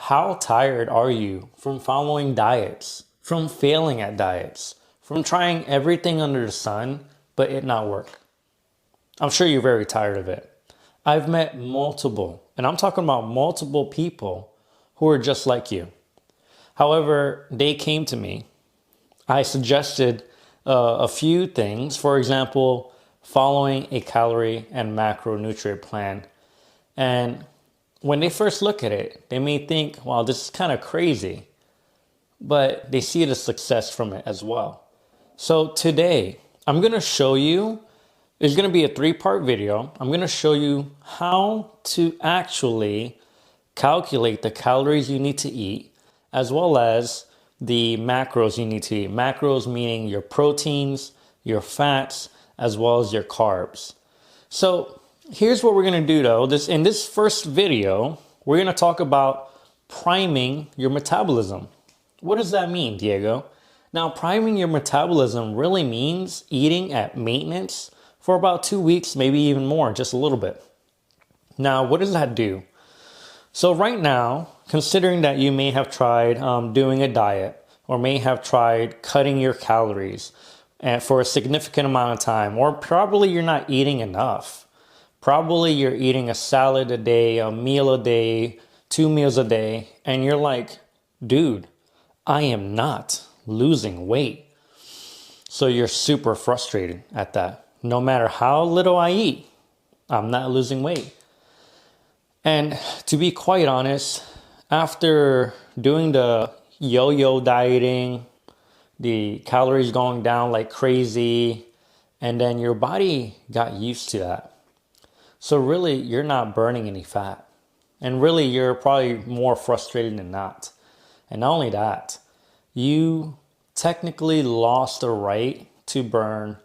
How tired are you from following diets, from failing at diets, from trying everything under the sun, but it not work? I'm sure you're very tired of it. I've met multiple, and I'm talking about multiple people who are just like you. However, they came to me. I suggested a few things. For example, following a calorie and macronutrient plan. And when they first look at it, they may think, wow, this is kind of crazy, but they see the success from it as well. So today, I'm going to show you, it's going to be a 3-part video. I'm going to show you how to actually calculate the calories you need to eat, as well as the macros you need to eat. Macros meaning your proteins, your fats, as well as your carbs. So here's what we're going to do though. In this first video, we're going to talk about priming your metabolism. What does that mean, Diego? Now, priming your metabolism really means eating at maintenance for about 2 weeks, maybe even more, just a little bit. Now, what does that do? So right now, considering that you may have tried doing a diet or may have tried cutting your calories and for a significant amount of time, or probably you're not eating enough. Probably you're eating a salad a day, a meal a day, 2 meals a day, and you're like, dude, I am not losing weight. So you're super frustrated at that. No matter how little I eat, I'm not losing weight. And to be quite honest, after doing the yo-yo dieting, the calories going down like crazy, and then your body got used to that. So really, you're not burning any fat. And really, you're probably more frustrated than not. And not only that, you technically lost the right to burn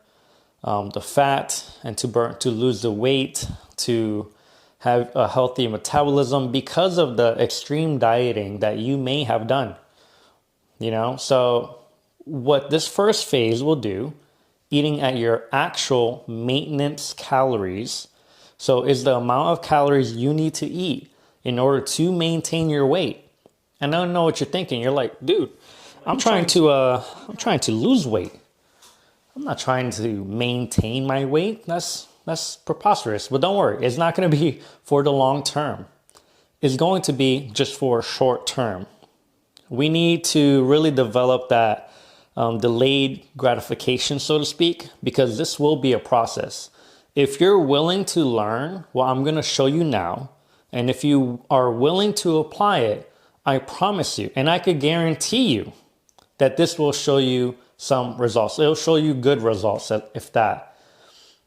the fat and to lose the weight, to have a healthy metabolism because of the extreme dieting that you may have done. So what this first phase will do, eating at your actual maintenance calories, so is the amount of calories you need to eat in order to maintain your weight. And I don't know what you're thinking. You're like, dude, I'm trying to lose weight. I'm not trying to maintain my weight. That's preposterous. But don't worry, it's not going to be for the long term. It's going to be just for short term. We need to really develop that delayed gratification, so to speak, because this will be a process. If you're willing to learn what I'm going to show you now, and if you are willing to apply it, I promise you, and I could guarantee you that this will show you some results. It'll show you good results, if that.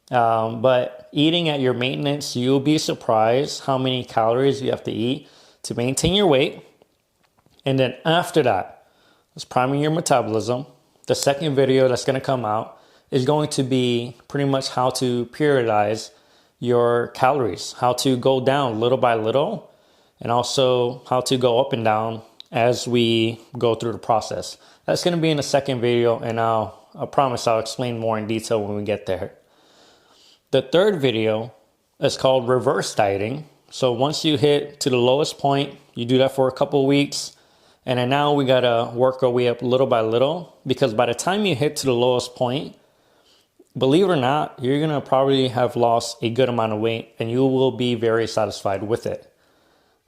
But eating at your maintenance, you'll be surprised how many calories you have to eat to maintain your weight. And then after that, it's priming your metabolism. The second video that's going to come out is going to be pretty much how to periodize your calories, how to go down little by little, and also how to go up and down as we go through the process. That's going to be in the second video, and I promise I'll explain more in detail when we get there. The third video is called reverse dieting. So once you hit to the lowest point, you do that for a couple of weeks. And then now we got to work our way up little by little, because by the time you hit to the lowest point, believe it or not, you're going to probably have lost a good amount of weight and you will be very satisfied with it.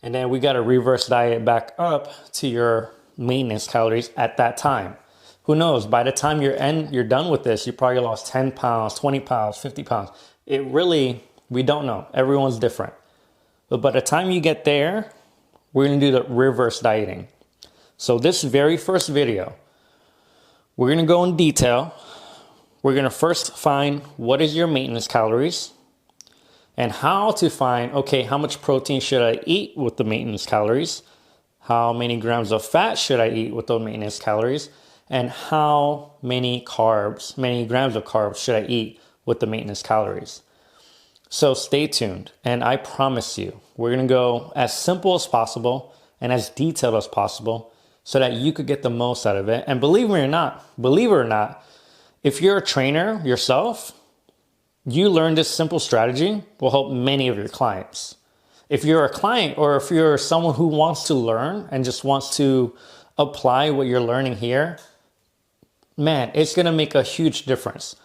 And then we got to reverse diet back up to your maintenance calories at that time. Who knows, by the time you're done with this, you probably lost 10 pounds, 20 pounds, 50 pounds. We don't know. Everyone's different. But by the time you get there, we're going to do the reverse dieting. So this very first video, we're going to go in detail. We're going to first find what is your maintenance calories and how to find, okay, how much protein should I eat with the maintenance calories? How many grams of fat should I eat with those maintenance calories? And how many grams of carbs should I eat with the maintenance calories? So stay tuned. And I promise you, we're going to go as simple as possible and as detailed as possible so that you could get the most out of it. And believe it or not, if you're a trainer yourself, you learn this simple strategy will help many of your clients. If you're a client or if you're someone who wants to learn and just wants to apply what you're learning here, man, it's going to make a huge difference.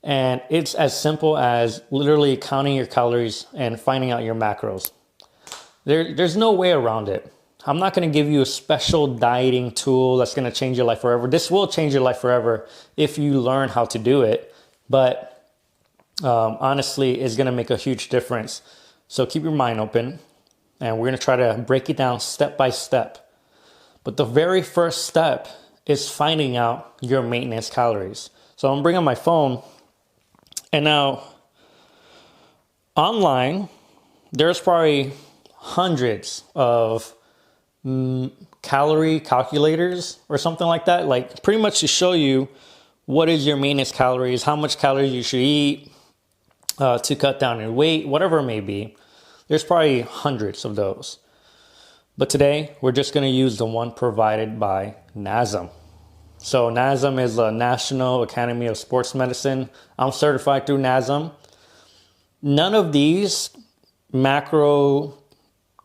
And it's as simple as literally counting your calories and finding out your macros. There's no way around it. I'm not going to give you a special dieting tool that's going to change your life forever. This will change your life forever if you learn how to do it. But honestly, it's going to make a huge difference. So keep your mind open, and we're going to try to break it down step by step. But the very first step is finding out your maintenance calories. So I'm bringing my phone, and now online, there's probably hundreds of calorie calculators or something like that, like pretty much to show you what is your maintenance calories, how much calories you should eat to cut down your weight, whatever it may be. There's probably hundreds of those. But today we're just going to use the one provided by NASM. So NASM is the National Academy of Sports Medicine. I'm certified through NASM. None of these macro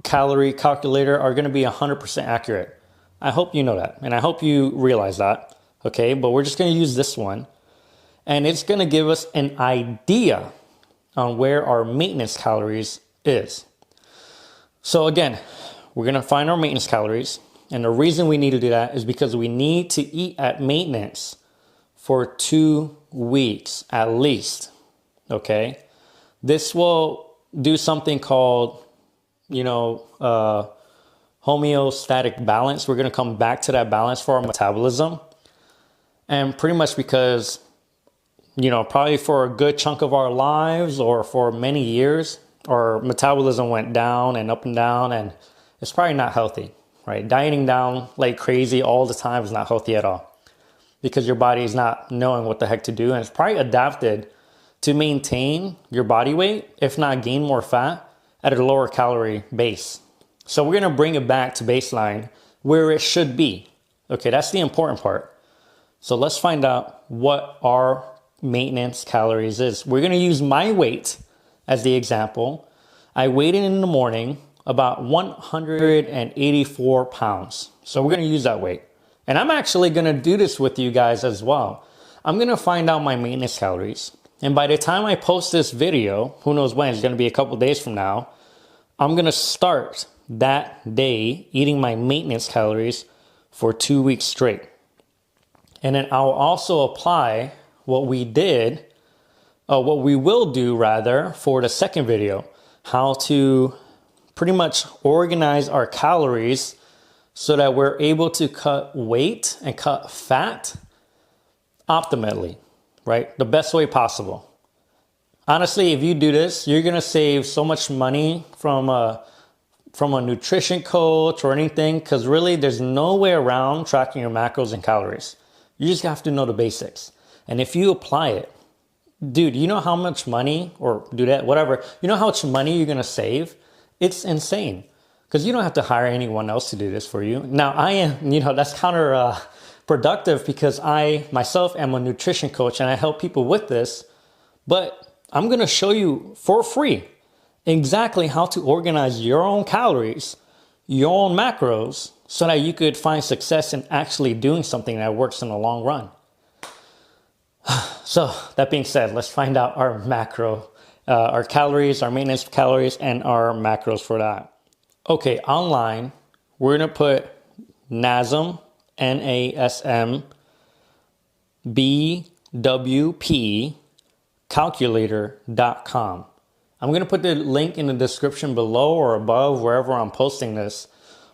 calorie calculator are going to be 100% accurate. I hope you know that, and I hope you realize that. Okay, but we're just going to use this one, and it's going to give us an idea on where our maintenance calories is. So again, we're going to find our maintenance calories, and the reason we need to do that is because we need to eat at maintenance for 2 weeks at least. Okay, this will do something called homeostatic balance. We're going to come back to that balance for our metabolism. And pretty much because, probably for a good chunk of our lives or for many years, our metabolism went down and up and down, and it's probably not healthy, right? Dieting down like crazy all the time is not healthy at all because your body is not knowing what the heck to do. And it's probably adapted to maintain your body weight, if not gain more fat, at a lower calorie base. So we're going to bring it back to baseline where it should be. Okay, that's the important part. So let's find out what our maintenance calories is. We're going to use my weight as the example. I weighed in the morning about 184 pounds. So we're going to use that weight. And I'm actually going to do this with you guys as well. I'm going to find out my maintenance calories. And by the time I post this video, who knows when, it's going to be a couple days from now, I'm going to start that day eating my maintenance calories for 2 weeks straight. And then I'll also apply what we will do rather for the second video, how to pretty much organize our calories so that we're able to cut weight and cut fat optimally, right? The best way possible. Honestly, if you do this, you're going to save so much money from a nutrition coach or anything, because really there's no way around tracking your macros and calories. You just have to know the basics. And if you apply it, dude, you know how much money, or do that, whatever, you know how much money you're going to save? It's insane, because you don't have to hire anyone else to do this for you. Now, I am, that's counterproductive because I myself am a nutrition coach and I help people with this, but I'm going to show you for free exactly how to organize your own calories, your own macros, so that you could find success in actually doing something that works in the long run. So that being said, let's find out our our calories, our maintenance calories, and our macros for that. Okay, online, we're going to put NASM, NASM, BWP, calculator.com. I'm going to put the link in the description below or above, wherever I'm posting this,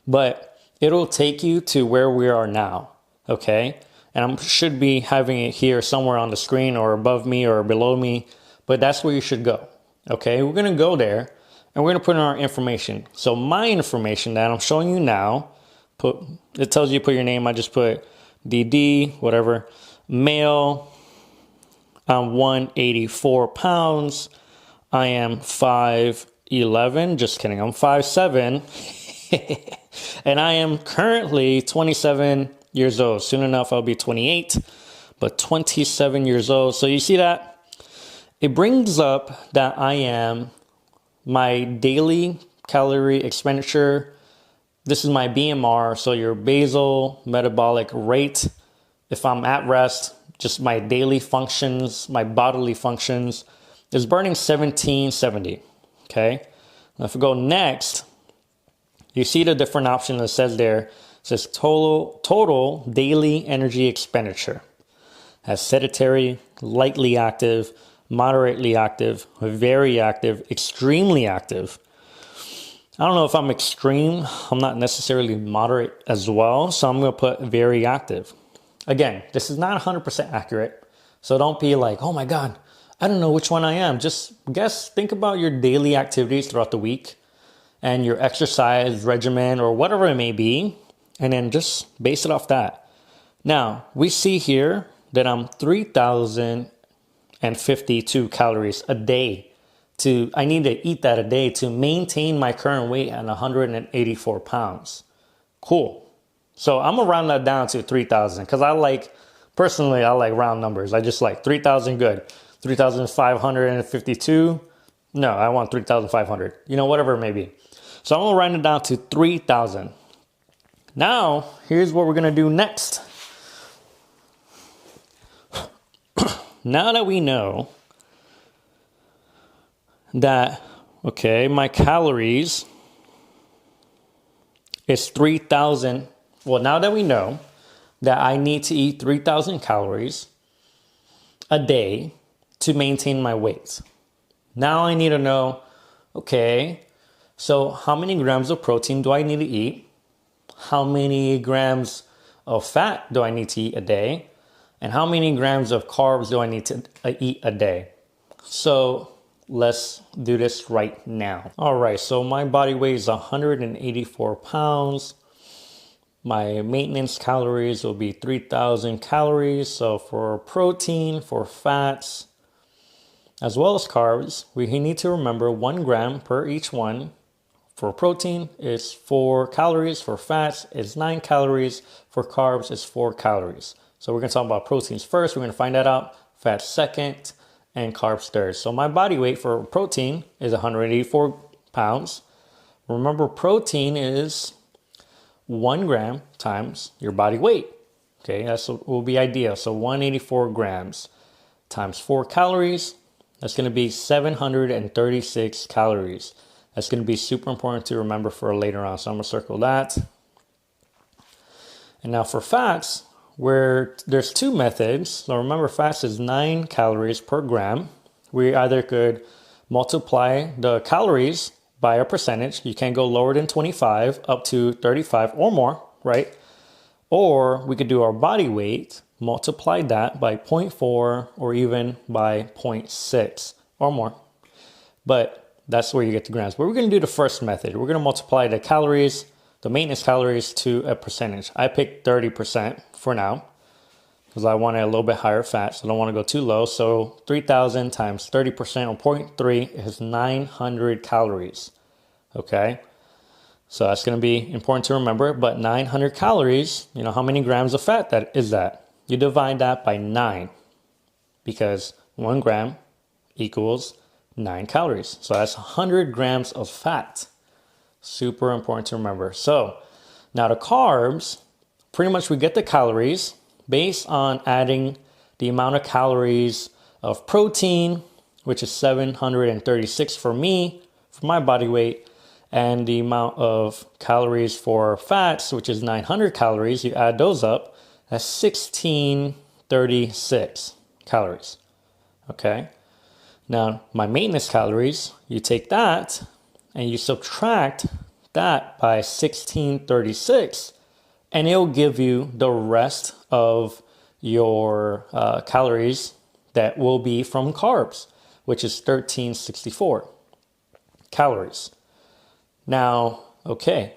but it'll take you to where we are now, okay? And I should be having it here somewhere on the screen or above me or below me, but that's where you should go, okay? We're going to go there and we're going to put in our information. So my information that I'm showing you now, it tells you to put your name. I just put DD, whatever, male. I'm 184 pounds. I am 5'11". Just kidding. I'm 5'7". And I am currently 27 years old. Soon enough, I'll be 28, but 27 years old. So you see that? It brings up that my daily calorie expenditure. This is my BMR, so your basal metabolic rate. If I'm at rest, just my daily functions, my bodily functions, is burning 1770. Okay. Now if we go next, you see the different option that says there. It says total daily energy expenditure. Has sedentary, lightly active, moderately active, very active, extremely active. I don't know if I'm extreme. I'm not necessarily moderate as well. So I'm going to put very active. Again, this is not 100% accurate. So don't be like, oh my God, I don't know which one I am. Just think about your daily activities throughout the week and your exercise regimen or whatever it may be. And then just base it off that. Now, we see here that I'm 3,052 calories a day. I need to eat that a day to maintain my current weight at 184 pounds. Cool. So I'm gonna round that down to 3,000 because personally, I like round numbers. I just like 3,000 good. 3,552. No, I want 3,500. Whatever it may be. So I'm gonna round it down to 3,000. Now, here's what we're gonna do next. Now that we know that, okay, my calories is 3,000. Well, now that we know that I need to eat 3,000 calories a day to maintain my weight. Now I need to know, okay, so how many grams of protein do I need to eat? How many grams of fat do I need to eat a day? And how many grams of carbs do I need to eat a day? So let's do this right now. All right, so my body weight is 184 pounds. My maintenance calories will be 3,000 calories. So for protein, for fats, as well as carbs, we need to remember 1 gram per each one. For protein, it's 4 calories. For fats, it's 9 calories. For carbs, it's 4 calories. So we're going to talk about proteins first. We're going to find that out. Fats second, and carbs third. So my body weight for protein is 184 pounds. Remember, protein is 1 gram times your body weight. Okay, that will be ideal. So 184 grams times 4 calories. That's going to be 736 calories. That's going to be super important to remember for later on. So I'm going to circle that. And now for fats, where there's 2 methods. So remember, fats is 9 calories per gram. We either could multiply the calories by a percentage. You can go lower than 25 up to 35 or more, right? Or we could do our body weight, multiply that by 0.4 or even by 0.6 or more. But that's where you get the grams. But we're going to do the first method. We're going to multiply the calories, the maintenance calories, to a percentage. I picked 30% for now because I want a little bit higher fat, so I don't want to go too low. So 3,000 times 30% or 0.3 is 900 calories. Okay, so that's going to be important to remember. But 900 calories, how many grams of fat that is that? You divide that by 9 because 1 gram equals 9 calories. So that's 100 grams of fat. Super important to remember. So now the carbs, pretty much we get the calories based on adding the amount of calories of protein, which is 736 for me, for my body weight, and the amount of calories for fats, which is 900 calories. You add those up, that's 1636 calories. Okay. Now my maintenance calories, you take that and you subtract that by 1636, and it'll give you the rest of your calories that will be from carbs, which is 1364 calories. Now, okay.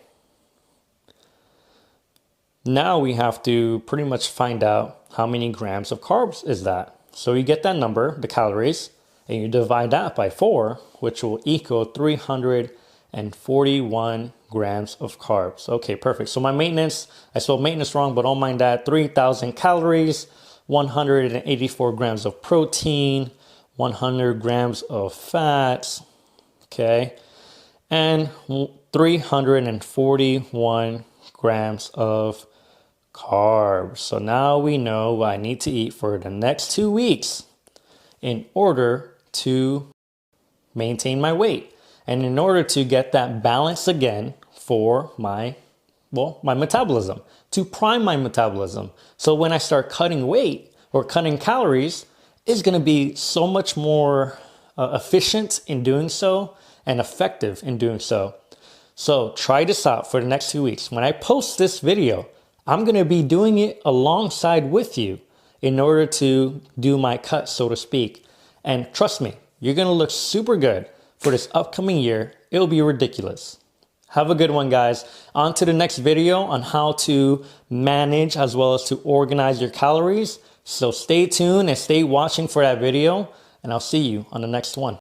Now we have to pretty much find out how many grams of carbs is that. So you get that number, the calories, and you divide that by 4, which will equal 341 grams of carbs. Okay, perfect. So my maintenance, I spelled maintenance wrong, but don't mind that. 3,000 calories, 184 grams of protein, 100 grams of fats. Okay. and 341 grams of carbs. So now we know what I need to eat for the next 2 weeks in order to maintain my weight and in order to get that balance again for my metabolism, to prime my metabolism. So when I start cutting weight or cutting calories, it's going to be so much more efficient in doing so and effective in doing so. So try this out for the next 2 weeks. When I post this video, I'm going to be doing it alongside with you in order to do my cut, so to speak. And trust me, you're going to look super good for this upcoming year. It'll be ridiculous. Have a good one, guys. On to the next video on how to manage as well as to organize your calories. So stay tuned and stay watching for that video, and I'll see you on the next one.